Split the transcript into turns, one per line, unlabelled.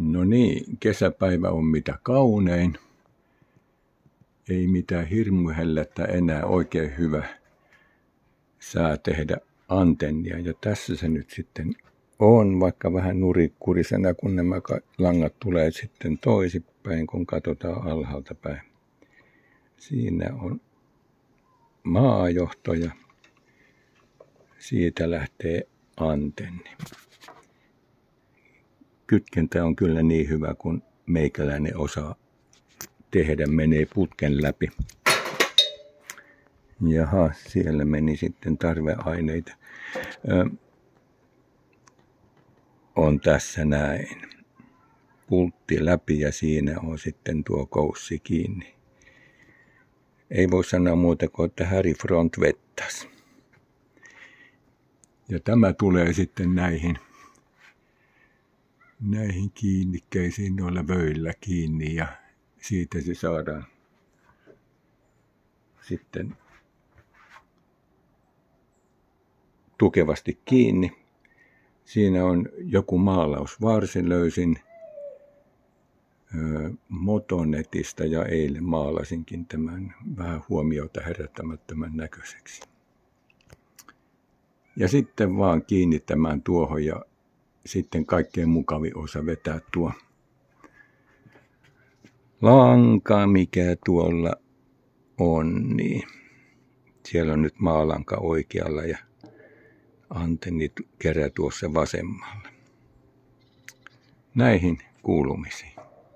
No niin, kesäpäivä on mitä kaunein. Ei mitään hirmuhellettä enää, oikein hyvä sää tehdä antennia. Ja tässä se nyt sitten on, vaikka vähän nurikurisena, kun nämä langat tulee sitten toisinpäin, kun katsotaan alhaalta päin. Siinä on maajohto ja siitä lähtee antenni. Kytkentä on kyllä niin hyvä, kun meikäläinen osaa tehdä, menee putken läpi. Jaha, siellä meni sitten tarveaineita. On tässä näin. Pultti läpi ja siinä on sitten tuo koussi kiinni. Ei voi sanoa muuta kuin, että Harry Front vettas. Ja tämä tulee sitten näihin kiinnikkeisiin noilla vöillä kiinni ja siitä se saadaan sitten tukevasti kiinni. Siinä on joku maalausvarsi, löysin Motonetista ja eilen maalasinkin tämän vähän huomiota herättämättömän näköiseksi. Ja sitten vaan kiinnittämään tuohon ja sitten kaikkein mukavin osa vetää tuo lanka, mikä tuolla on, niin siellä on nyt maalanka oikealla ja antennit kerää tuossa vasemmalla. Näihin kuulumisiin.